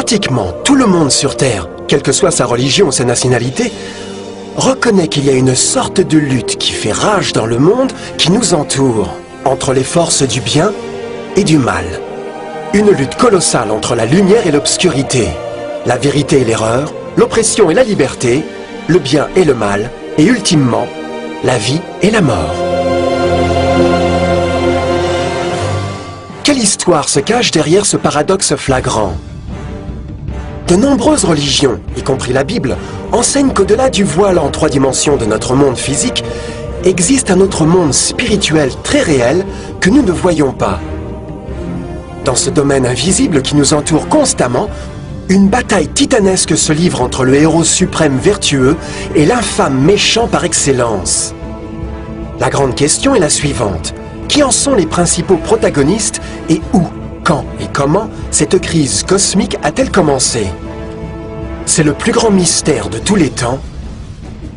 Pratiquement tout le monde sur Terre, quelle que soit sa religion ou sa nationalité, reconnaît qu'il y a une sorte de lutte qui fait rage dans le monde qui nous entoure, entre les forces du bien et du mal. Une lutte colossale entre la lumière et l'obscurité, la vérité et l'erreur, l'oppression et la liberté, le bien et le mal, et ultimement, la vie et la mort. Quelle histoire se cache derrière ce paradoxe flagrant? De nombreuses religions, y compris la Bible, enseignent qu'au-delà du voile en 3 dimensions de notre monde physique, existe un autre monde spirituel très réel que nous ne voyons pas. Dans ce domaine invisible qui nous entoure constamment, une bataille titanesque se livre entre le héros suprême vertueux et l'infâme méchant par excellence. La grande question est la suivante. Qui en sont les principaux protagonistes et où, quand et comment cette crise cosmique a-t-elle commencé? C'est le plus grand mystère de tous les temps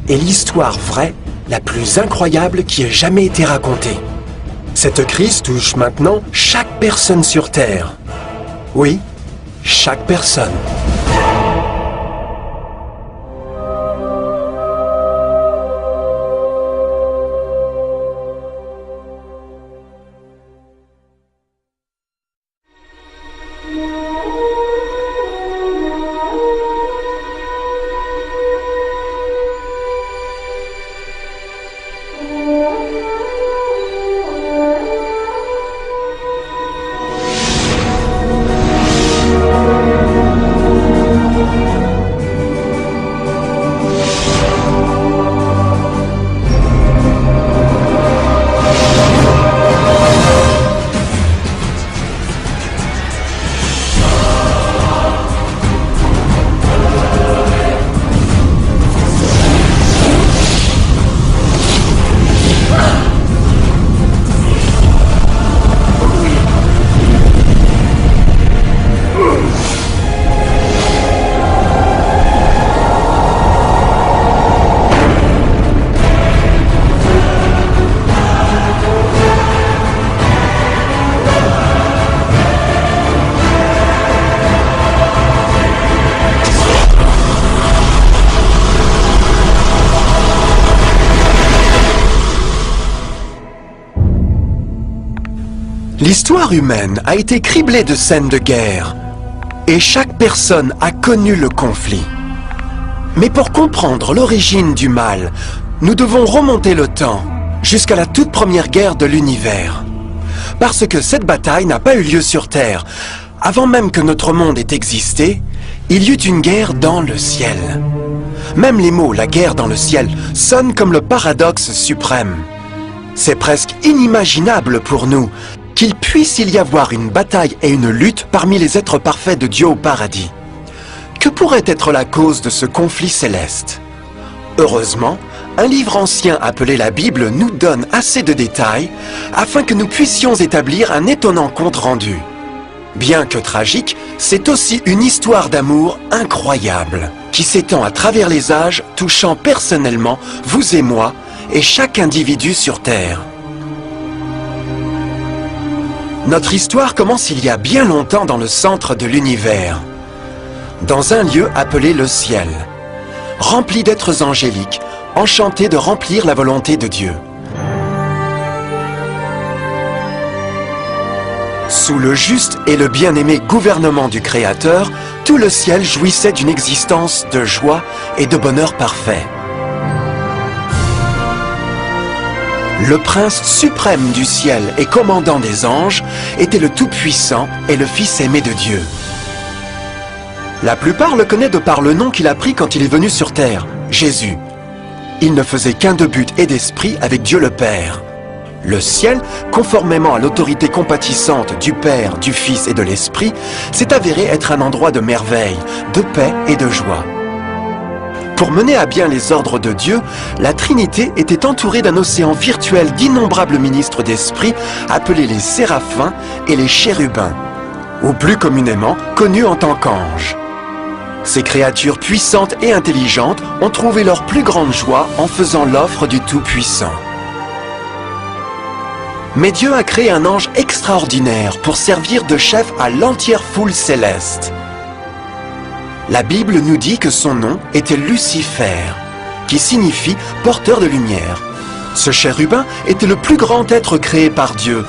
et l'histoire vraie la plus incroyable qui ait jamais été racontée. Cette crise touche maintenant chaque personne sur Terre. Oui, chaque personne. L'histoire humaine a été criblée de scènes de guerre, et chaque personne a connu le conflit. Mais pour comprendre l'origine du mal, nous devons remonter le temps, jusqu'à la toute première guerre de l'univers. Parce que cette bataille n'a pas eu lieu sur Terre. Avant même que notre monde ait existé, il y eut une guerre dans le ciel. Même les mots « la guerre dans le ciel » sonnent comme le paradoxe suprême. C'est presque inimaginable pour nous qu'il puisse y avoir une bataille et une lutte parmi les êtres parfaits de Dieu au paradis. Que pourrait être la cause de ce conflit céleste? Heureusement, un livre ancien appelé la Bible nous donne assez de détails afin que nous puissions établir un étonnant compte rendu. Bien que tragique, c'est aussi une histoire d'amour incroyable, qui s'étend à travers les âges, touchant personnellement vous et moi, et chaque individu sur Terre. Notre histoire commence il y a bien longtemps dans le centre de l'univers, dans un lieu appelé le ciel, rempli d'êtres angéliques, enchantés de remplir la volonté de Dieu. Sous le juste et le bien-aimé gouvernement du Créateur, tout le ciel jouissait d'une existence de joie et de bonheur parfait. Le prince suprême du ciel et commandant des anges était le Tout-Puissant et le Fils aimé de Dieu. La plupart le connaissent de par le nom qu'il a pris quand il est venu sur terre, Jésus. Il ne faisait qu'un de but et d'esprit avec Dieu le Père. Le ciel, conformément à l'autorité compatissante du Père, du Fils et de l'Esprit, s'est avéré être un endroit de merveille, de paix et de joie. Pour mener à bien les ordres de Dieu, la Trinité était entourée d'un océan virtuel d'innombrables ministres d'esprit appelés les séraphins et les chérubins, ou plus communément connus en tant qu'anges. Ces créatures puissantes et intelligentes ont trouvé leur plus grande joie en faisant l'offre du Tout-Puissant. Mais Dieu a créé un ange extraordinaire pour servir de chef à l'entière foule céleste. La Bible nous dit que son nom était Lucifer, qui signifie porteur de lumière. Ce chérubin était le plus grand être créé par Dieu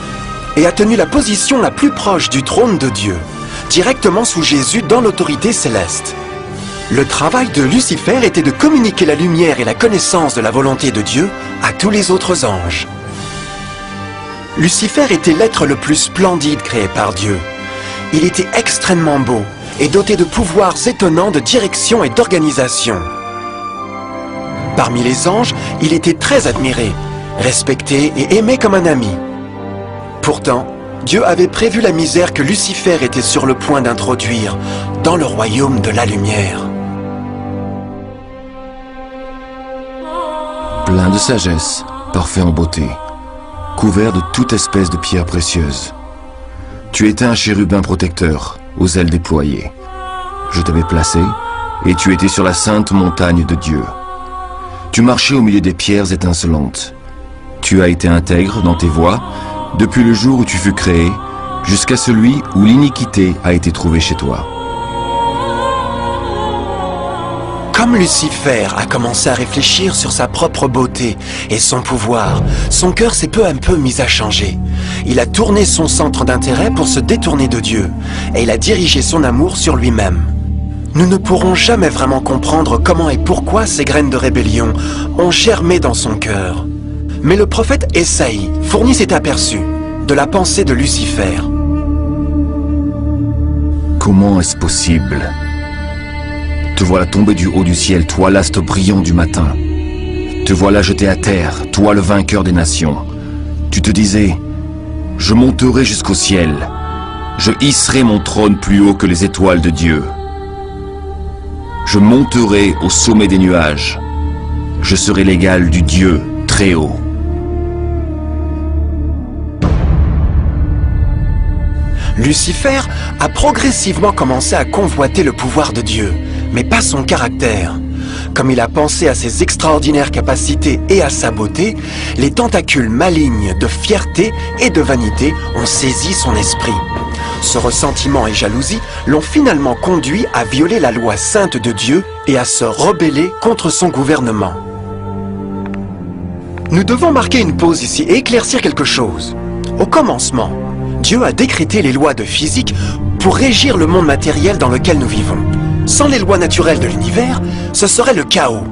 et a tenu la position la plus proche du trône de Dieu, directement sous Jésus dans l'autorité céleste. Le travail de Lucifer était de communiquer la lumière et la connaissance de la volonté de Dieu à tous les autres anges. Lucifer était l'être le plus splendide créé par Dieu. Il était extrêmement beau et doté de pouvoirs étonnants de direction et d'organisation. Parmi les anges, il était très admiré, respecté et aimé comme un ami. Pourtant, Dieu avait prévu la misère que Lucifer était sur le point d'introduire dans le royaume de la lumière. Plein de sagesse, parfait en beauté, couvert de toute espèce de pierres précieuses. Tu étais un chérubin protecteur, aux ailes déployées. Je t'avais placé, et tu étais sur la sainte montagne de Dieu. Tu marchais au milieu des pierres étincelantes. Tu as été intègre dans tes voies, depuis le jour où tu fus créé, jusqu'à celui où l'iniquité a été trouvée chez toi. Comme Lucifer a commencé à réfléchir sur sa propre beauté et son pouvoir, son cœur s'est peu à peu mis à changer. Il a tourné son centre d'intérêt pour se détourner de Dieu, et il a dirigé son amour sur lui-même. Nous ne pourrons jamais vraiment comprendre comment et pourquoi ces graines de rébellion ont germé dans son cœur. Mais le prophète Ésaïe fournit cet aperçu de la pensée de Lucifer. Comment est-ce possible ? Te voilà tombé du haut du ciel, toi l'astre brillant du matin. Te voilà jeté à terre, toi le vainqueur des nations. Tu te disais, je monterai jusqu'au ciel, je hisserai mon trône plus haut que les étoiles de Dieu. Je monterai au sommet des nuages, je serai l'égal du Dieu très haut. Lucifer a progressivement commencé à convoiter le pouvoir de Dieu, mais pas son caractère. Comme il a pensé à ses extraordinaires capacités et à sa beauté, les tentacules malignes de fierté et de vanité ont saisi son esprit. Ce ressentiment et jalousie l'ont finalement conduit à violer la loi sainte de Dieu et à se rebeller contre son gouvernement. Nous devons marquer une pause ici et éclaircir quelque chose. Au commencement, Dieu a décrété les lois de physique pour régir le monde matériel dans lequel nous vivons. Sans les lois naturelles de l'univers, ce serait le chaos.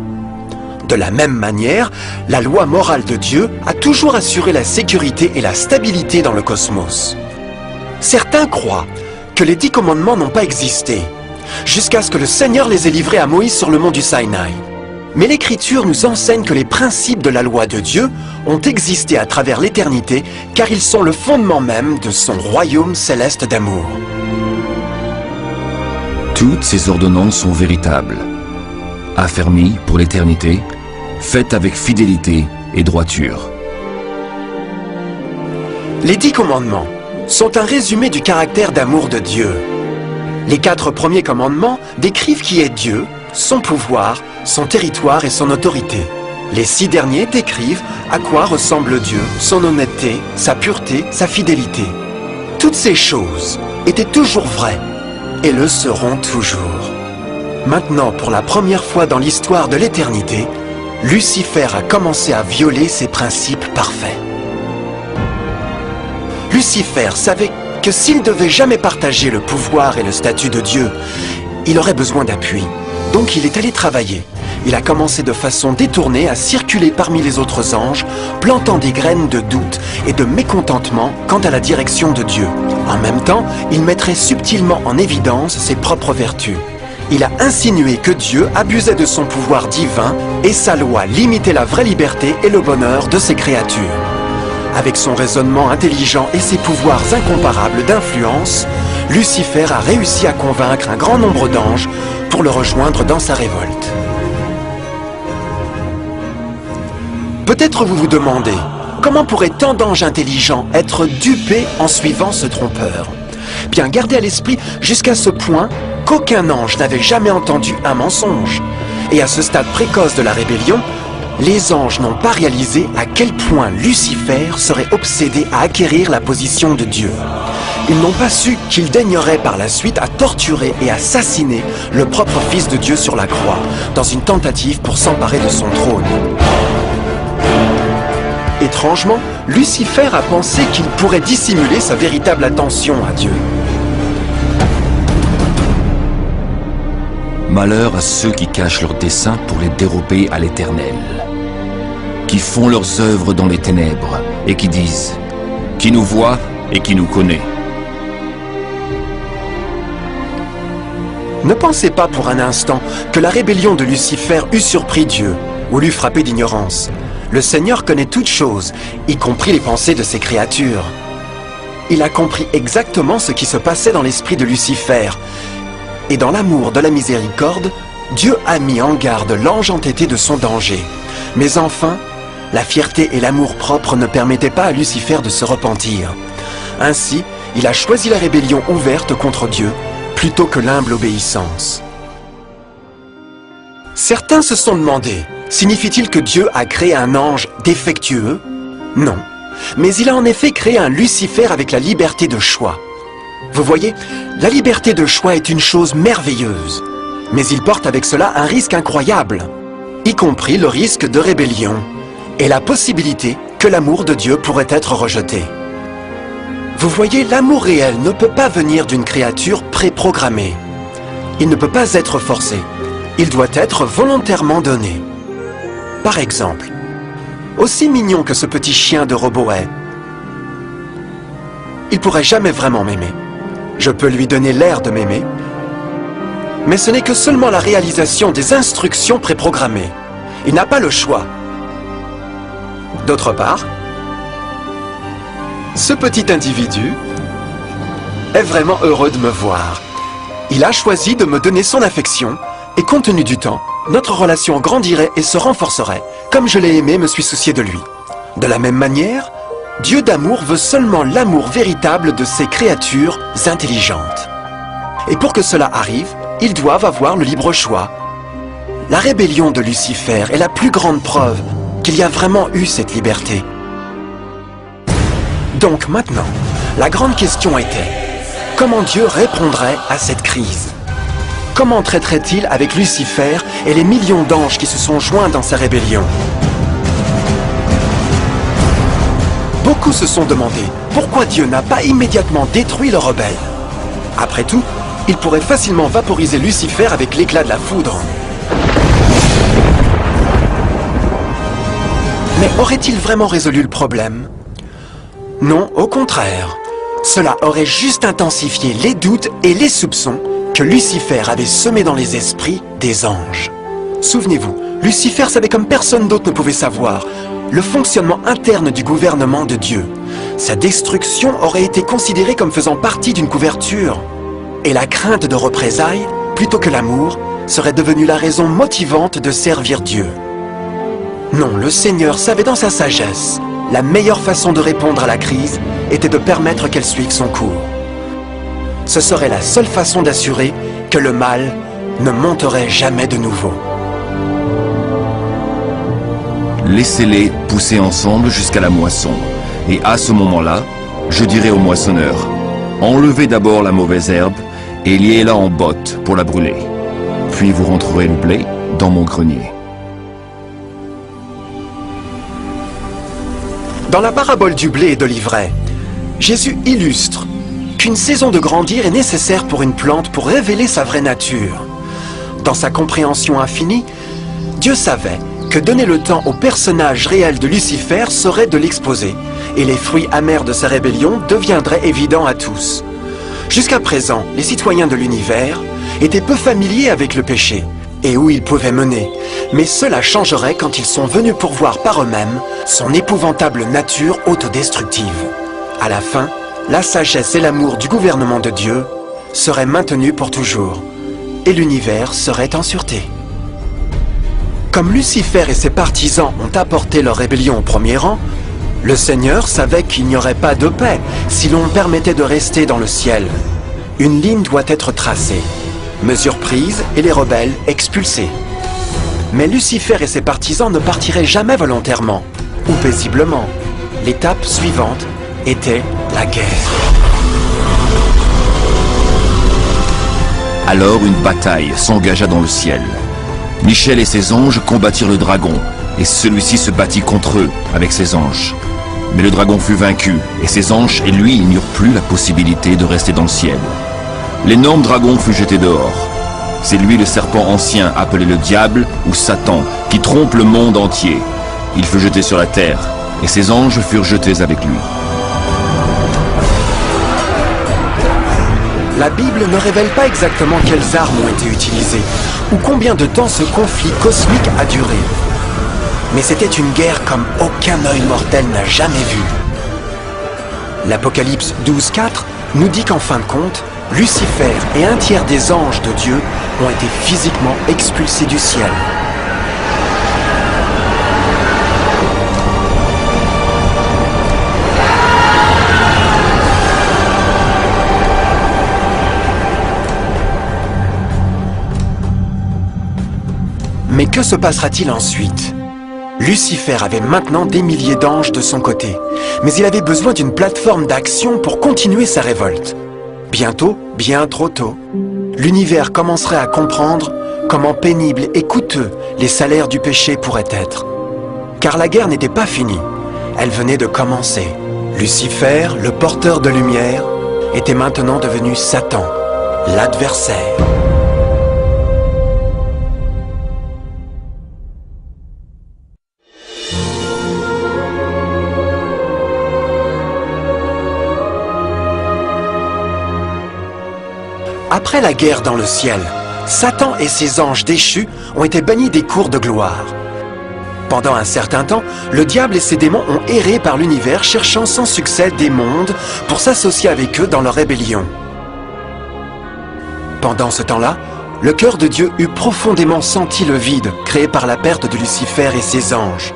De la même manière, la loi morale de Dieu a toujours assuré la sécurité et la stabilité dans le cosmos. Certains croient que les 10 commandements n'ont pas existé, jusqu'à ce que le Seigneur les ait livrés à Moïse sur le mont du Sinaï. Mais l'Écriture nous enseigne que les principes de la loi de Dieu ont existé à travers l'éternité, car ils sont le fondement même de son royaume céleste d'amour. Toutes ces ordonnances sont véritables, affermies pour l'éternité, faites avec fidélité et droiture. Les 10 commandements sont un résumé du caractère d'amour de Dieu. Les 4 premiers commandements décrivent qui est Dieu, son pouvoir, son territoire et son autorité. Les 6 derniers décrivent à quoi ressemble Dieu, son honnêteté, sa pureté, sa fidélité. Toutes ces choses étaient toujours vraies et le seront toujours. Maintenant, pour la première fois dans l'histoire de l'éternité, Lucifer a commencé à violer ces principes parfaits. Lucifer savait que s'il devait jamais partager le pouvoir et le statut de Dieu, il aurait besoin d'appui. Donc il est allé travailler. Il a commencé de façon détournée à circuler parmi les autres anges, plantant des graines de doute et de mécontentement quant à la direction de Dieu. En même temps, il mettrait subtilement en évidence ses propres vertus. Il a insinué que Dieu abusait de son pouvoir divin et sa loi limitait la vraie liberté et le bonheur de ses créatures. Avec son raisonnement intelligent et ses pouvoirs incomparables d'influence, Lucifer a réussi à convaincre un grand nombre d'anges pour le rejoindre dans sa révolte. Peut-être vous vous demandez, comment pourrait tant d'anges intelligents être dupés en suivant ce trompeur? Bien, gardez à l'esprit jusqu'à ce point qu'aucun ange n'avait jamais entendu un mensonge. Et à ce stade précoce de la rébellion, les anges n'ont pas réalisé à quel point Lucifer serait obsédé à acquérir la position de Dieu. Ils n'ont pas su qu'il daignerait par la suite à torturer et assassiner le propre Fils de Dieu sur la croix, dans une tentative pour s'emparer de son trône. Étrangement, Lucifer a pensé qu'il pourrait dissimuler sa véritable attention à Dieu. Malheur à ceux qui cachent leurs desseins pour les dérober à l'Éternel, qui font leurs œuvres dans les ténèbres et qui disent « Qui nous voit et qui nous connaît ?» Ne pensez pas pour un instant que la rébellion de Lucifer eût surpris Dieu ou l'eût frappé d'ignorance. Le Seigneur connaît toutes choses, y compris les pensées de ses créatures. Il a compris exactement ce qui se passait dans l'esprit de Lucifer. Et dans l'amour de la miséricorde, Dieu a mis en garde l'ange entêté de son danger. Mais enfin, la fierté et l'amour-propre ne permettaient pas à Lucifer de se repentir. Ainsi, il a choisi la rébellion ouverte contre Dieu, plutôt que l'humble obéissance. Certains se sont demandé, signifie-t-il que Dieu a créé un ange défectueux? Non, mais il a en effet créé un Lucifer avec la liberté de choix. Vous voyez, la liberté de choix est une chose merveilleuse, mais il porte avec cela un risque incroyable, y compris le risque de rébellion et la possibilité que l'amour de Dieu pourrait être rejeté. Vous voyez, l'amour réel ne peut pas venir d'une créature préprogrammée. Il ne peut pas être forcé. Il doit être volontairement donné. Par exemple, aussi mignon que ce petit chien de robot est, il pourrait jamais vraiment m'aimer. Je peux lui donner l'air de m'aimer, mais ce n'est que seulement la réalisation des instructions préprogrammées. Il n'a pas le choix. D'autre part, ce petit individu est vraiment heureux de me voir. Il a choisi de me donner son affection et compte tenu du temps, notre relation grandirait et se renforcerait. Comme je l'ai aimé, me suis soucié de lui. De la même manière, Dieu d'amour veut seulement l'amour véritable de ses créatures intelligentes. Et pour que cela arrive, ils doivent avoir le libre choix. La rébellion de Lucifer est la plus grande preuve qu'il y a vraiment eu cette liberté. Donc maintenant, la grande question était, comment Dieu répondrait à cette crise? Comment traiterait-il avec Lucifer et les millions d'anges qui se sont joints dans sa rébellion? Beaucoup se sont demandé pourquoi Dieu n'a pas immédiatement détruit le rebelle. Après tout, il pourrait facilement vaporiser Lucifer avec l'éclat de la foudre. Mais aurait-il vraiment résolu le problème? Non, au contraire. Cela aurait juste intensifié les doutes et les soupçons que Lucifer avait semés dans les esprits des anges. Souvenez-vous, Lucifer savait comme personne d'autre ne pouvait savoir le fonctionnement interne du gouvernement de Dieu. Sa destruction aurait été considérée comme faisant partie d'une couverture. Et la crainte de représailles, plutôt que l'amour, serait devenue la raison motivante de servir Dieu. Non, le Seigneur savait dans sa sagesse la meilleure façon de répondre à la crise était de permettre qu'elle suive son cours. Ce serait la seule façon d'assurer que le mal ne monterait jamais de nouveau. Laissez-les pousser ensemble jusqu'à la moisson. Et à ce moment-là, je dirai au moissonneur, enlevez d'abord la mauvaise herbe et liez-la en botte pour la brûler. Puis vous rentrerez le blé dans mon grenier. Dans la parabole du blé et de l'ivraie, Jésus illustre qu'une saison de grandir est nécessaire pour une plante pour révéler sa vraie nature. Dans sa compréhension infinie, Dieu savait que donner le temps au personnage réel de Lucifer serait de l'exposer, et les fruits amers de sa rébellion deviendraient évidents à tous. Jusqu'à présent, les citoyens de l'univers étaient peu familiers avec le péché, et où il pouvait mener, mais cela changerait quand ils sont venus pour voir par eux-mêmes son épouvantable nature autodestructive. À la fin, la sagesse et l'amour du gouvernement de Dieu seraient maintenus pour toujours, et l'univers serait en sûreté. Comme Lucifer et ses partisans ont apporté leur rébellion au premier rang, le Seigneur savait qu'il n'y aurait pas de paix si l'on permettait de rester dans le ciel. Une ligne doit être tracée, mesures prises et les rebelles expulsés. Mais Lucifer et ses partisans ne partiraient jamais volontairement ou paisiblement. L'étape suivante était la guerre. Alors une bataille s'engagea dans le ciel. Michel et ses anges combattirent le dragon, et celui-ci se battit contre eux avec ses anges. Mais le dragon fut vaincu, et ses anges et lui n'eurent plus la possibilité de rester dans le ciel. L'énorme dragon fut jeté dehors. C'est lui le serpent ancien appelé le diable ou Satan, qui trompe le monde entier. Il fut jeté sur la terre, et ses anges furent jetés avec lui. La Bible ne révèle pas exactement quelles armes ont été utilisées, ou combien de temps ce conflit cosmique a duré. Mais c'était une guerre comme aucun œil mortel n'a jamais vu. L'Apocalypse 12:4 nous dit qu'en fin de compte, Lucifer et un tiers des anges de Dieu ont été physiquement expulsés du ciel. Mais que se passera-t-il ensuite ? Lucifer avait maintenant des milliers d'anges de son côté, mais il avait besoin d'une plateforme d'action pour continuer sa révolte. Bientôt, bien trop tôt, l'univers commencerait à comprendre comment pénibles et coûteux les salaires du péché pourraient être. Car la guerre n'était pas finie, elle venait de commencer. Lucifer, le porteur de lumière, était maintenant devenu Satan, l'adversaire. Après la guerre dans le ciel, Satan et ses anges déchus ont été bannis des cours de gloire. Pendant un certain temps, le diable et ses démons ont erré par l'univers cherchant sans succès des mondes pour s'associer avec eux dans leur rébellion. Pendant ce temps-là, le cœur de Dieu eut profondément senti le vide créé par la perte de Lucifer et ses anges.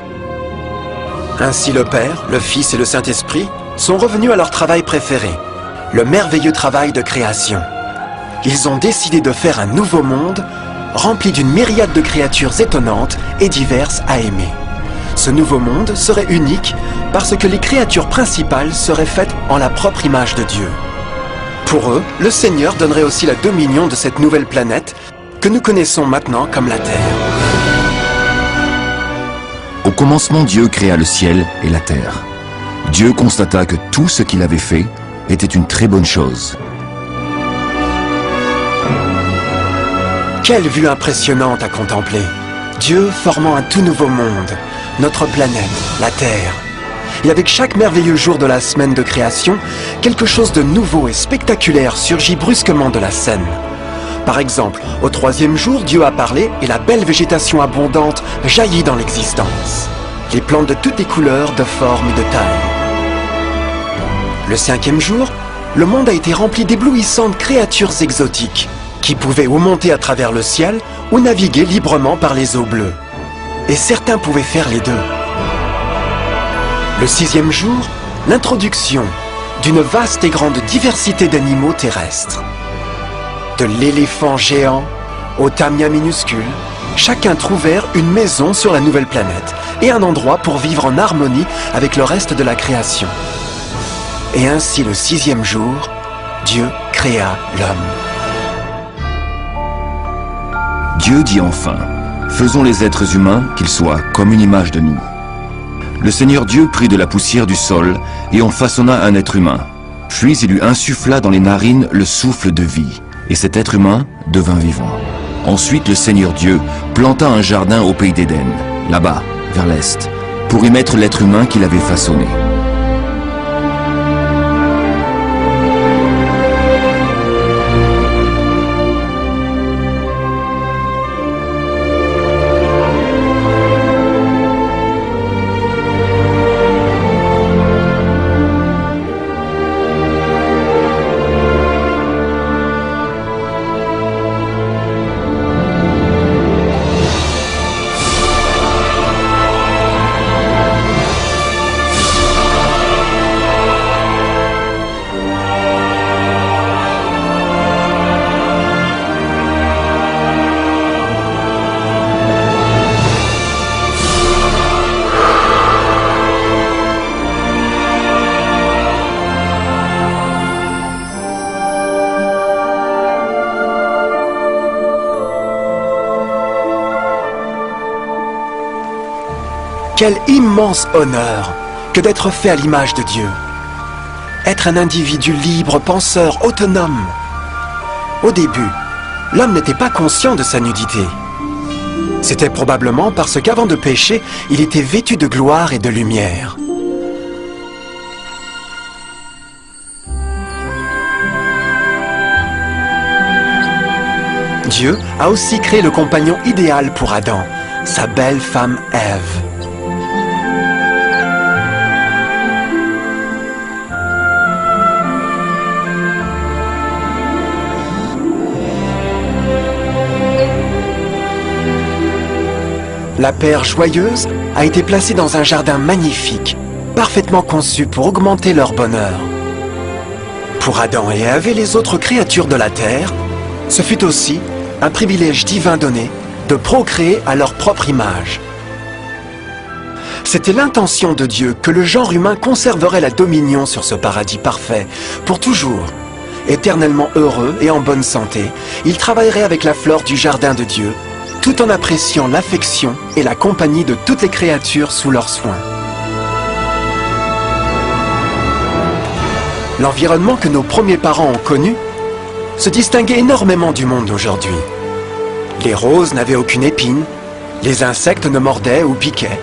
Ainsi le Père, le Fils et le Saint-Esprit sont revenus à leur travail préféré, le merveilleux travail de création. Ils ont décidé de faire un nouveau monde, rempli d'une myriade de créatures étonnantes et diverses à aimer. Ce nouveau monde serait unique parce que les créatures principales seraient faites en la propre image de Dieu. Pour eux, le Seigneur donnerait aussi la dominion de cette nouvelle planète que nous connaissons maintenant comme la Terre. Au commencement, Dieu créa le ciel et la terre. Dieu constata que tout ce qu'il avait fait était une très bonne chose. Quelle vue impressionnante à contempler! Dieu formant un tout nouveau monde, notre planète, la Terre. Et avec chaque merveilleux jour de la semaine de création, quelque chose de nouveau et spectaculaire surgit brusquement de la scène. Par exemple, au 3e jour, Dieu a parlé et la belle végétation abondante jaillit dans l'existence. Les plantes de toutes les couleurs, de formes et de tailles. Le 5e jour, le monde a été rempli d'éblouissantes créatures exotiques qui pouvaient ou monter à travers le ciel ou naviguer librement par les eaux bleues. Et certains pouvaient faire les deux. Le 6e jour, l'introduction d'une vaste et grande diversité d'animaux terrestres. De l'éléphant géant au tamia minuscule, chacun trouvèrent une maison sur la nouvelle planète et un endroit pour vivre en harmonie avec le reste de la création. Et ainsi le 6e jour, Dieu créa l'homme. Dieu dit enfin, faisons les êtres humains qu'ils soient comme une image de nous. Le Seigneur Dieu prit de la poussière du sol et en façonna un être humain. Puis il lui insuffla dans les narines le souffle de vie, et cet être humain devint vivant. Ensuite le Seigneur Dieu planta un jardin au pays d'Éden, là-bas, vers l'est, pour y mettre l'être humain qu'il avait façonné. Quel immense honneur que d'être fait à l'image de Dieu. Être un individu libre, penseur, autonome. Au début, l'homme n'était pas conscient de sa nudité. C'était probablement parce qu'avant de pécher, il était vêtu de gloire et de lumière. Dieu a aussi créé le compagnon idéal pour Adam, sa belle femme Ève. La paire joyeuse a été placée dans un jardin magnifique, parfaitement conçu pour augmenter leur bonheur. Pour Adam et Ève et les autres créatures de la terre, ce fut aussi un privilège divin donné de procréer à leur propre image. C'était l'intention de Dieu que le genre humain conserverait la dominion sur ce paradis parfait, pour toujours. Éternellement heureux et en bonne santé, il travaillerait avec la flore du jardin de Dieu, tout en appréciant l'affection et la compagnie de toutes les créatures sous leurs soins. L'environnement que nos premiers parents ont connu se distinguait énormément du monde d'aujourd'hui. Les roses n'avaient aucune épine, les insectes ne mordaient ou piquaient,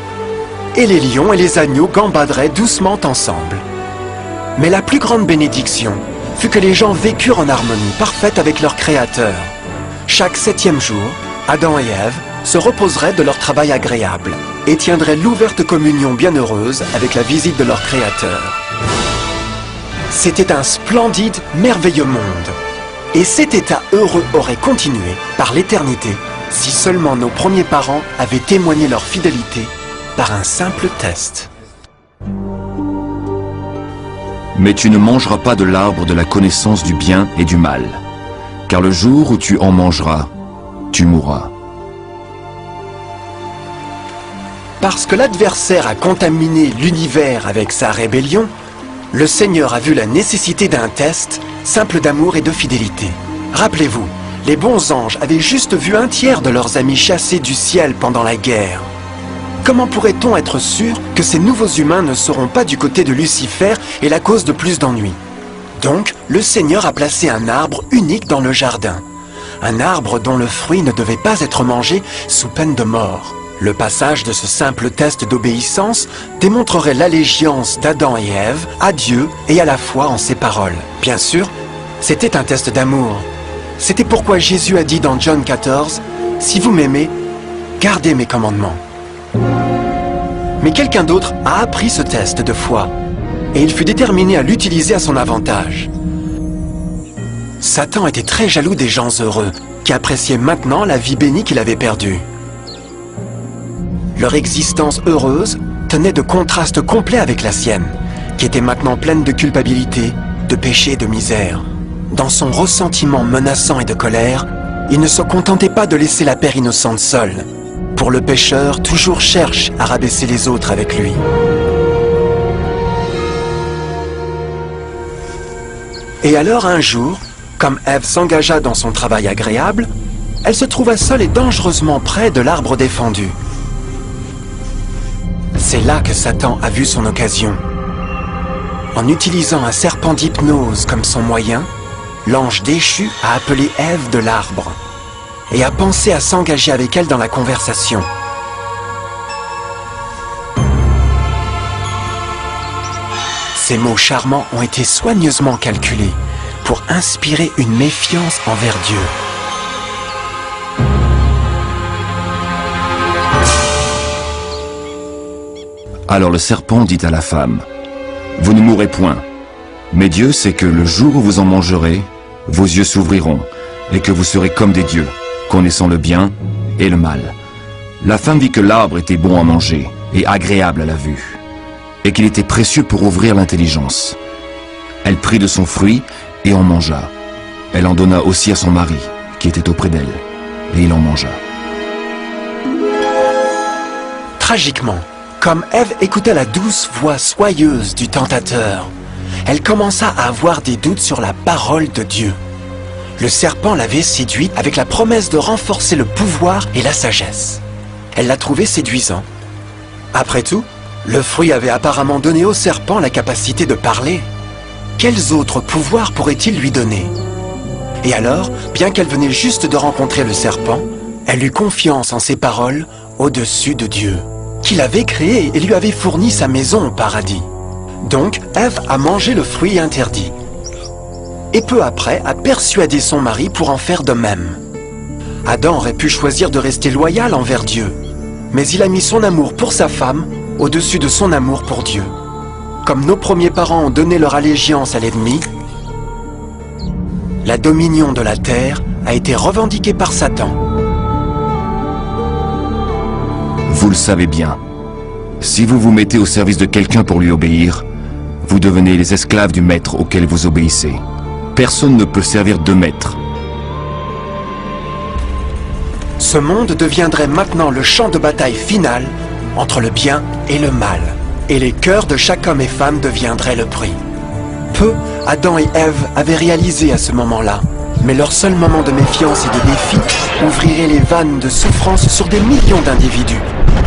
et les lions et les agneaux gambaderaient doucement ensemble. Mais la plus grande bénédiction fut que les gens vécurent en harmonie parfaite avec leur Créateur. Chaque 7e jour, Adam et Ève se reposeraient de leur travail agréable et tiendraient l'ouverte communion bienheureuse avec la visite de leur Créateur. C'était un splendide, merveilleux monde. Et cet état heureux aurait continué par l'éternité si seulement nos premiers parents avaient témoigné leur fidélité par un simple test. Mais tu ne mangeras pas de l'arbre de la connaissance du bien et du mal, car le jour où tu en mangeras, tu mourras. Parce que l'adversaire a contaminé l'univers avec sa rébellion, le Seigneur a vu la nécessité d'un test simple d'amour et de fidélité. Rappelez-vous, les bons anges avaient juste vu un tiers de leurs amis chassés du ciel pendant la guerre. Comment pourrait-on être sûr que ces nouveaux humains ne seront pas du côté de Lucifer et la cause de plus d'ennuis? Donc, le Seigneur a placé un arbre unique dans le jardin. Un arbre dont le fruit ne devait pas être mangé sous peine de mort. Le passage de ce simple test d'obéissance démontrerait l'allégeance d'Adam et Ève à Dieu et à la foi en ses paroles. Bien sûr, c'était un test d'amour. C'était pourquoi Jésus a dit dans John 14, « Si vous m'aimez, gardez mes commandements. » Mais quelqu'un d'autre a appris ce test de foi, et il fut déterminé à l'utiliser à son avantage. Satan était très jaloux des gens heureux, qui appréciaient maintenant la vie bénie qu'il avait perdue. Leur existence heureuse tenait de contraste complet avec la sienne, qui était maintenant pleine de culpabilité, de péché et de misère. Dans son ressentiment menaçant et de colère, il ne se contentait pas de laisser la paire innocente seule. Pour le pécheur, toujours cherche à rabaisser les autres avec lui. Et alors un jour, comme Ève s'engagea dans son travail agréable, elle se trouva seule et dangereusement près de l'arbre défendu. C'est là que Satan a vu son occasion. En utilisant un serpent d'hypnose comme son moyen, l'ange déchu a appelé Ève de l'arbre et a pensé à s'engager avec elle dans la conversation. Ces mots charmants ont été soigneusement calculés pour inspirer une méfiance envers Dieu. Alors le serpent dit à la femme, « Vous ne mourrez point, mais Dieu sait que le jour où vous en mangerez, vos yeux s'ouvriront, et que vous serez comme des dieux, connaissant le bien et le mal. » La femme vit que l'arbre était bon à manger et agréable à la vue, et qu'il était précieux pour ouvrir l'intelligence. Elle prit de son fruit et en mangea. Elle en donna aussi à son mari, qui était auprès d'elle, et il en mangea. Tragiquement, comme Ève écoutait la douce voix soyeuse du tentateur, elle commença à avoir des doutes sur la parole de Dieu. Le serpent l'avait séduite avec la promesse de renforcer le pouvoir et la sagesse. Elle l'a trouvé séduisant. Après tout, le fruit avait apparemment donné au serpent la capacité de parler. Quels autres pouvoirs pourrait-il lui donner? Et alors, bien qu'elle venait juste de rencontrer le serpent, elle eut confiance en ses paroles au-dessus de Dieu, qui l'avait créé et lui avait fourni sa maison au paradis. Donc, Ève a mangé le fruit interdit. Et peu après, a persuadé son mari pour en faire de même. Adam aurait pu choisir de rester loyal envers Dieu, mais il a mis son amour pour sa femme au-dessus de son amour pour Dieu. Comme nos premiers parents ont donné leur allégeance à l'ennemi, la dominion de la terre a été revendiquée par Satan. Vous le savez bien. Si vous vous mettez au service de quelqu'un pour lui obéir, vous devenez les esclaves du maître auquel vous obéissez. Personne ne peut servir deux maîtres. Ce monde deviendrait maintenant le champ de bataille final entre le bien et le mal. Et les cœurs de chaque homme et femme deviendraient le prix. Peu, Adam et Ève avaient réalisé à ce moment-là, mais leur seul moment de méfiance et de défi ouvrirait les vannes de souffrance sur des millions d'individus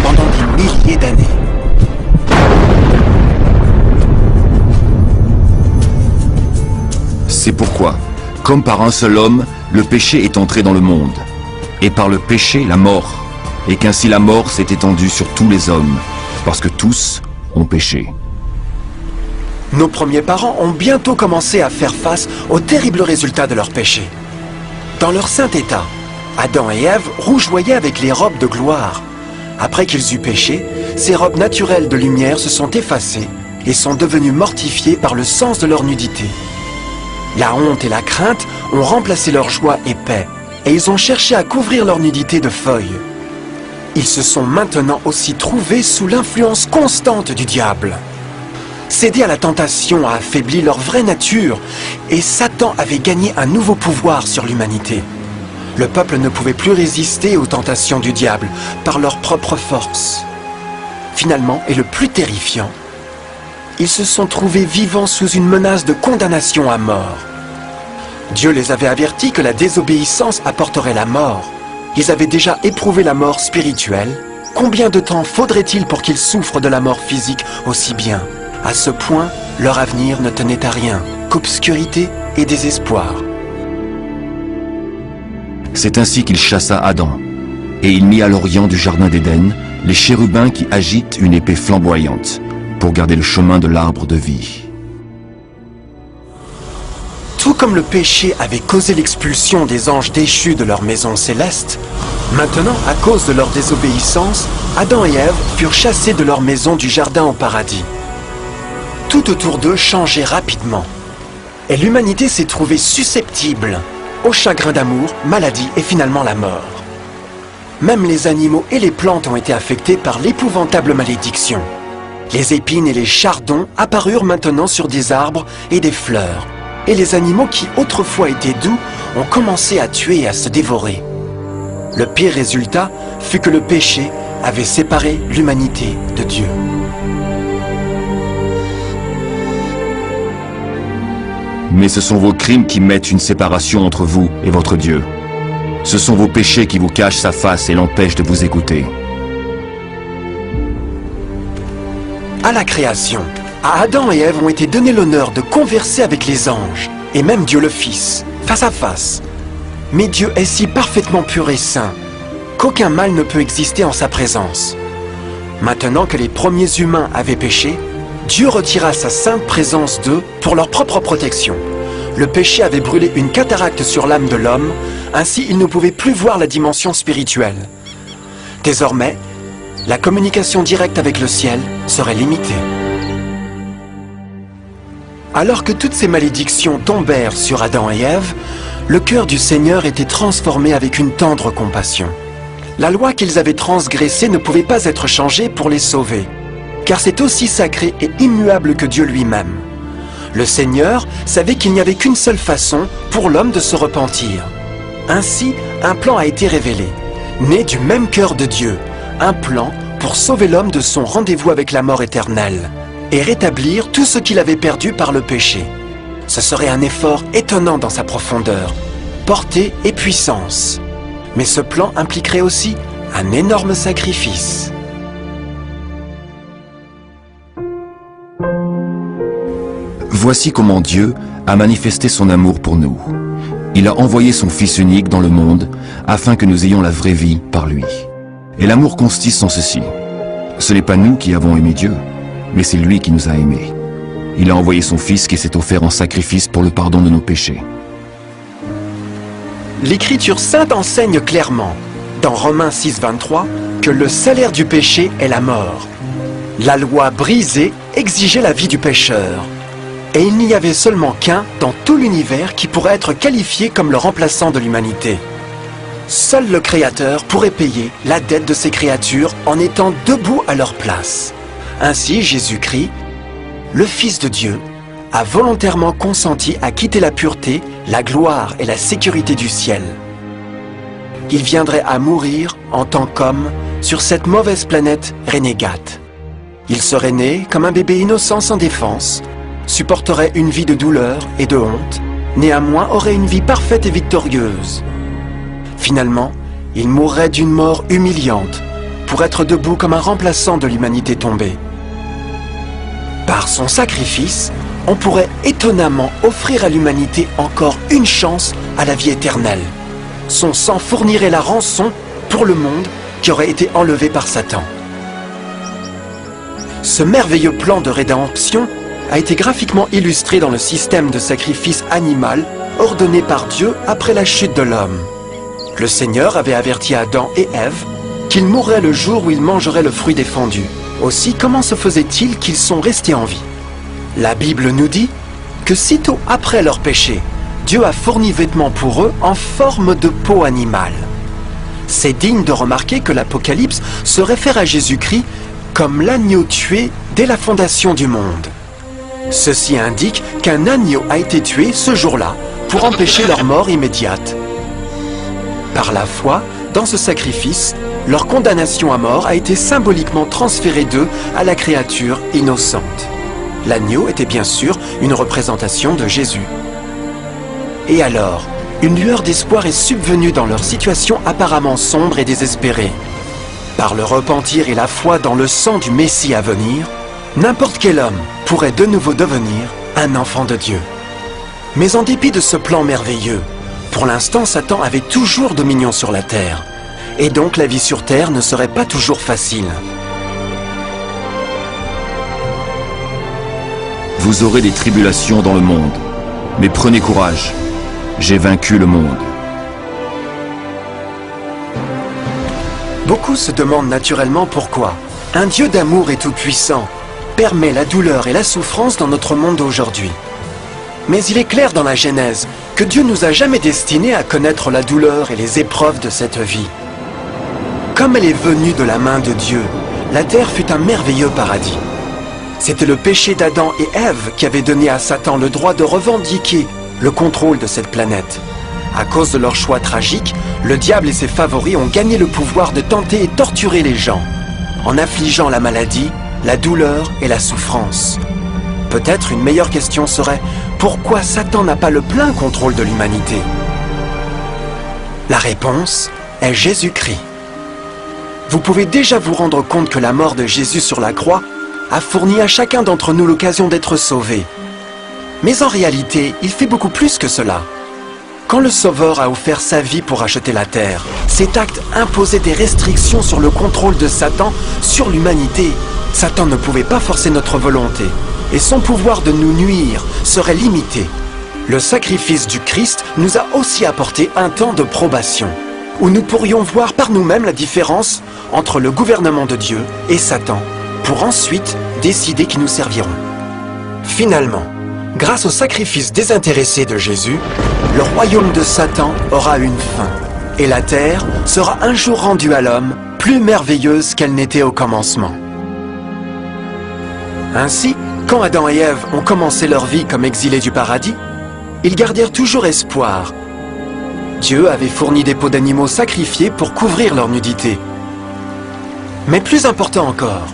pendant des milliers d'années. C'est pourquoi, comme par un seul homme, le péché est entré dans le monde. Et par le péché, la mort. Et qu'ainsi la mort s'est étendue sur tous les hommes, parce que tous ont péché. Nos premiers parents ont bientôt commencé à faire face aux terribles résultats de leur péché. Dans leur saint état, Adam et Ève rougeoyaient avec les robes de gloire. Après qu'ils eurent péché, ces robes naturelles de lumière se sont effacées et sont devenues mortifiées par le sens de leur nudité. La honte et la crainte ont remplacé leur joie et paix, et ils ont cherché à couvrir leur nudité de feuilles. Ils se sont maintenant aussi trouvés sous l'influence constante du diable. Céder à la tentation a affaibli leur vraie nature, et Satan avait gagné un nouveau pouvoir sur l'humanité. Le peuple ne pouvait plus résister aux tentations du diable par leur propre force. Finalement, et le plus terrifiant, ils se sont trouvés vivant sous une menace de condamnation à mort. Dieu les avait avertis que la désobéissance apporterait la mort. Ils avaient déjà éprouvé la mort spirituelle. Combien de temps faudrait-il pour qu'ils souffrent de la mort physique aussi bien? À ce point, leur avenir ne tenait à rien qu'obscurité et désespoir. C'est ainsi qu'il chassa Adam, et il mit à l'orient du jardin d'Éden les chérubins qui agitent une épée flamboyante pour garder le chemin de l'arbre de vie. Tout comme le péché avait causé l'expulsion des anges déchus de leur maison céleste, maintenant, à cause de leur désobéissance, Adam et Ève furent chassés de leur maison du jardin au paradis. Tout autour d'eux changeait rapidement, et l'humanité s'est trouvée susceptible au chagrin d'amour, maladie et finalement la mort. Même les animaux et les plantes ont été affectés par l'épouvantable malédiction. Les épines et les chardons apparurent maintenant sur des arbres et des fleurs. Et les animaux qui autrefois étaient doux ont commencé à tuer et à se dévorer. Le pire résultat fut que le péché avait séparé l'humanité de Dieu. Mais ce sont vos crimes qui mettent une séparation entre vous et votre Dieu. Ce sont vos péchés qui vous cachent sa face et l'empêchent de vous écouter. À la création, à Adam et Ève ont été donnés l'honneur de converser avec les anges, et même Dieu le Fils, face à face. Mais Dieu est si parfaitement pur et saint, qu'aucun mal ne peut exister en sa présence. Maintenant que les premiers humains avaient péché, Dieu retira sa sainte présence d'eux pour leur propre protection. Le péché avait brûlé une cataracte sur l'âme de l'homme, ainsi il ne pouvait plus voir la dimension spirituelle. Désormais, la communication directe avec le ciel serait limitée. Alors que toutes ces malédictions tombèrent sur Adam et Ève, le cœur du Seigneur était transformé avec une tendre compassion. La loi qu'ils avaient transgressée ne pouvait pas être changée pour les sauver, car c'est aussi sacré et immuable que Dieu lui-même. Le Seigneur savait qu'il n'y avait qu'une seule façon pour l'homme de se repentir. Ainsi, un plan a été révélé, né du même cœur de Dieu, un plan pour sauver l'homme de son rendez-vous avec la mort éternelle et rétablir tout ce qu'il avait perdu par le péché. Ce serait un effort étonnant dans sa profondeur, portée et puissance. Mais ce plan impliquerait aussi un énorme sacrifice. Voici comment Dieu a manifesté son amour pour nous. Il a envoyé son Fils unique dans le monde afin que nous ayons la vraie vie par lui. Et l'amour consiste en ceci. Ce n'est pas nous qui avons aimé Dieu, mais c'est lui qui nous a aimés. Il a envoyé son Fils qui s'est offert en sacrifice pour le pardon de nos péchés. L'Écriture sainte enseigne clairement, dans Romains 6,23, que le salaire du péché est la mort. La loi brisée exigeait la vie du pécheur. Et il n'y avait seulement qu'un dans tout l'univers qui pourrait être qualifié comme le remplaçant de l'humanité. Seul le Créateur pourrait payer la dette de ses créatures en étant debout à leur place. Ainsi, Jésus-Christ, le Fils de Dieu, a volontairement consenti à quitter la pureté, la gloire et la sécurité du ciel. Il viendrait à mourir en tant qu'homme sur cette mauvaise planète renégate. Il serait né comme un bébé innocent sans défense, supporterait une vie de douleur et de honte, néanmoins aurait une vie parfaite et victorieuse. Finalement, il mourrait d'une mort humiliante pour être debout comme un remplaçant de l'humanité tombée. Par son sacrifice, on pourrait étonnamment offrir à l'humanité encore une chance à la vie éternelle. Son sang fournirait la rançon pour le monde qui aurait été enlevé par Satan. Ce merveilleux plan de rédemption a été graphiquement illustré dans le système de sacrifice animal ordonné par Dieu après la chute de l'homme. Le Seigneur avait averti Adam et Ève qu'ils mourraient le jour où ils mangeraient le fruit défendu. Aussi, comment se faisait-il qu'ils sont restés en vie? La Bible nous dit que sitôt après leur péché, Dieu a fourni vêtements pour eux en forme de peau animale. C'est digne de remarquer que l'Apocalypse se réfère à Jésus-Christ comme l'agneau tué dès la fondation du monde. Ceci indique qu'un agneau a été tué ce jour-là pour empêcher leur mort immédiate. Par la foi, dans ce sacrifice, leur condamnation à mort a été symboliquement transférée d'eux à la créature innocente. L'agneau était bien sûr une représentation de Jésus. Et alors, une lueur d'espoir est subvenue dans leur situation apparemment sombre et désespérée. Par le repentir et la foi dans le sang du Messie à venir, n'importe quel homme pourrait de nouveau devenir un enfant de Dieu. Mais en dépit de ce plan merveilleux, pour l'instant Satan avait toujours dominion sur la terre, et donc la vie sur terre ne serait pas toujours facile. Vous aurez des tribulations dans le monde, mais prenez courage, j'ai vaincu le monde. Beaucoup se demandent naturellement pourquoi un Dieu d'amour et tout-puissant permet la douleur et la souffrance dans notre monde aujourd'hui. Mais il est clair dans la Genèse que Dieu nous a jamais destinés à connaître la douleur et les épreuves de cette vie. Comme elle est venue de la main de Dieu, la terre fut un merveilleux paradis. C'était le péché d'Adam et Ève qui avait donné à Satan le droit de revendiquer le contrôle de cette planète. À cause de leur choix tragique, le diable et ses favoris ont gagné le pouvoir de tenter et torturer les gens, en affligeant la maladie, la douleur et la souffrance. Peut-être une meilleure question serait pourquoi Satan n'a pas le plein contrôle de l'humanité? La réponse est Jésus-Christ. Vous pouvez déjà vous rendre compte que la mort de Jésus sur la croix a fourni à chacun d'entre nous l'occasion d'être sauvé. Mais en réalité, il fait beaucoup plus que cela. Quand le Sauveur a offert sa vie pour racheter la terre, cet acte imposait des restrictions sur le contrôle de Satan sur l'humanité. Satan ne pouvait pas forcer notre volonté, et son pouvoir de nous nuire serait limité. Le sacrifice du Christ nous a aussi apporté un temps de probation, où nous pourrions voir par nous-mêmes la différence entre le gouvernement de Dieu et Satan, pour ensuite décider qui nous serviront. Finalement, grâce au sacrifice désintéressé de Jésus, le royaume de Satan aura une fin, et la terre sera un jour rendue à l'homme plus merveilleuse qu'elle n'était au commencement. Ainsi, quand Adam et Ève ont commencé leur vie comme exilés du paradis, ils gardèrent toujours espoir. Dieu avait fourni des peaux d'animaux sacrifiés pour couvrir leur nudité. Mais plus important encore,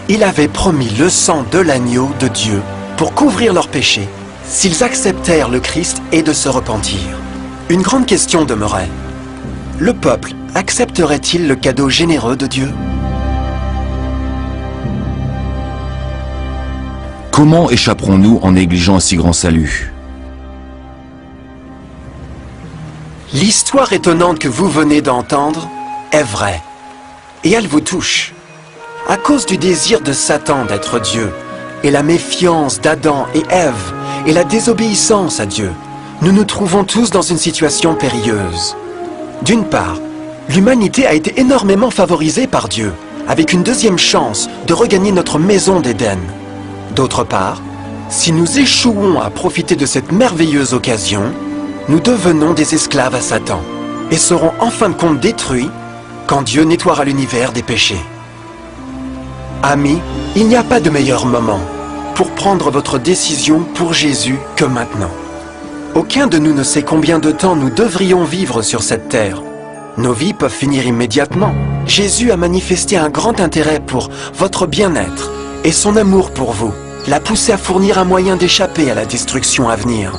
il avait promis le sang de l'agneau de Dieu pour couvrir leurs péchés, s'ils acceptèrent le Christ et de se repentir. Une grande question demeurait. Le peuple accepterait-il le cadeau généreux de Dieu? Comment échapperons-nous en négligeant un si grand salut? L'histoire étonnante que vous venez d'entendre est vraie. Et elle vous touche. À cause du désir de Satan d'être Dieu, et la méfiance d'Adam et Ève, et la désobéissance à Dieu, nous nous trouvons tous dans une situation périlleuse. D'une part, l'humanité a été énormément favorisée par Dieu, avec une deuxième chance de regagner notre maison d'Éden. D'autre part, si nous échouons à profiter de cette merveilleuse occasion, nous devenons des esclaves à Satan et serons en fin de compte détruits quand Dieu nettoiera l'univers des péchés. Amis, il n'y a pas de meilleur moment pour prendre votre décision pour Jésus que maintenant. Aucun de nous ne sait combien de temps nous devrions vivre sur cette terre. Nos vies peuvent finir immédiatement. Jésus a manifesté un grand intérêt pour votre bien-être et son amour pour vous l'a poussé à fournir un moyen d'échapper à la destruction à venir.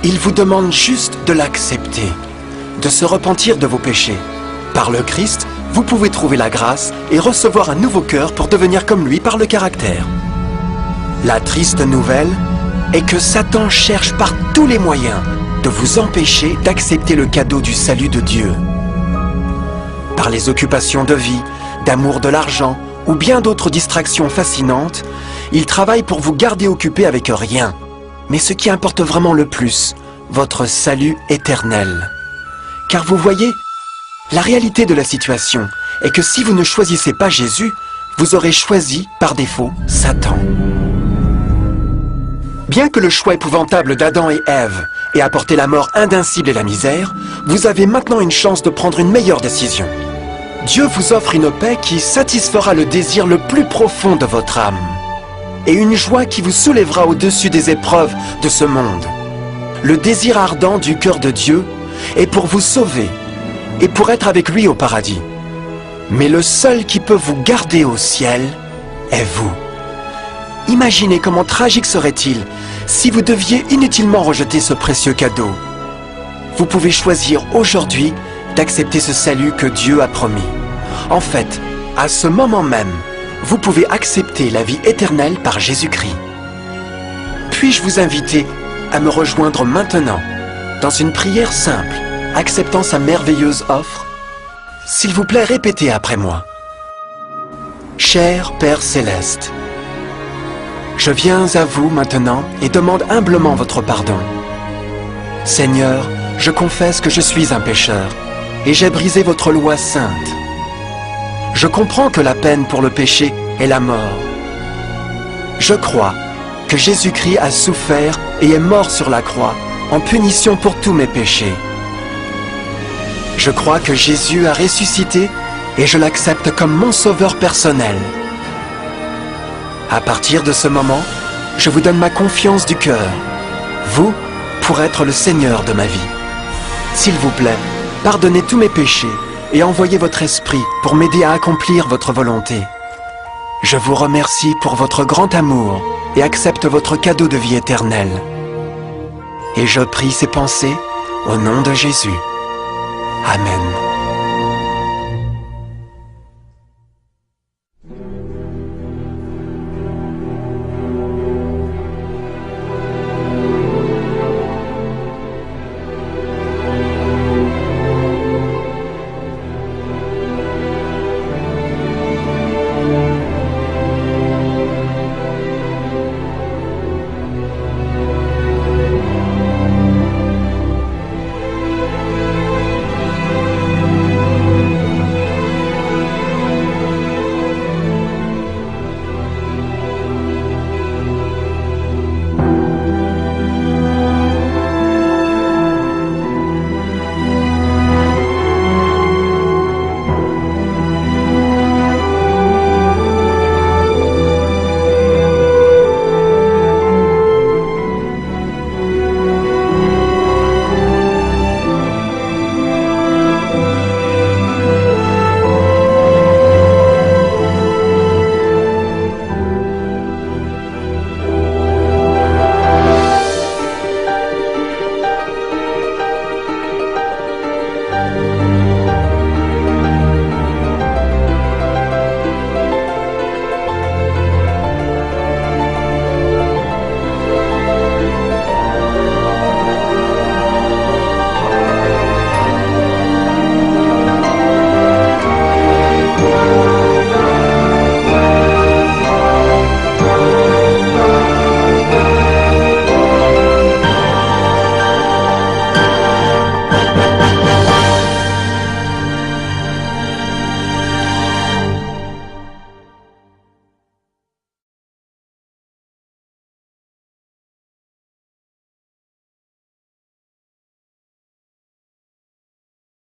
Il vous demande juste de l'accepter, de se repentir de vos péchés. Par le Christ, vous pouvez trouver la grâce et recevoir un nouveau cœur pour devenir comme lui par le caractère. La triste nouvelle est que Satan cherche par tous les moyens de vous empêcher d'accepter le cadeau du salut de Dieu. Par les occupations de vie, d'amour de l'argent ou bien d'autres distractions fascinantes, il travaille pour vous garder occupé avec rien. Mais ce qui importe vraiment le plus, votre salut éternel. Car vous voyez, la réalité de la situation est que si vous ne choisissez pas Jésus, vous aurez choisi, par défaut, Satan. Bien que le choix épouvantable d'Adam et Ève ait apporté la mort indicible et la misère, vous avez maintenant une chance de prendre une meilleure décision. Dieu vous offre une paix qui satisfera le désir le plus profond de votre âme et une joie qui vous soulèvera au-dessus des épreuves de ce monde. Le désir ardent du cœur de Dieu est pour vous sauver et pour être avec lui au paradis. Mais le seul qui peut vous garder au ciel est vous. Imaginez comment tragique serait-il si vous deviez inutilement rejeter ce précieux cadeau. Vous pouvez choisir aujourd'hui d'accepter ce salut que Dieu a promis. En fait, à ce moment même, vous pouvez accepter la vie éternelle par Jésus-Christ. Puis-je vous inviter à me rejoindre maintenant dans une prière simple, acceptant sa merveilleuse offre? S'il vous plaît, répétez après moi. Cher Père Céleste, je viens à vous maintenant et demande humblement votre pardon. Seigneur, je confesse que je suis un pécheur et j'ai brisé votre loi sainte. Je comprends que la peine pour le péché est la mort. Je crois que Jésus-Christ a souffert et est mort sur la croix en punition pour tous mes péchés. Je crois que Jésus a ressuscité et je l'accepte comme mon sauveur personnel. À partir de ce moment, je vous donne ma confiance du cœur, vous, pour être le Seigneur de ma vie. S'il vous plaît, pardonnez tous mes péchés et envoyez votre esprit pour m'aider à accomplir votre volonté. Je vous remercie pour votre grand amour et accepte votre cadeau de vie éternelle. Et je prie ces pensées au nom de Jésus. Amen.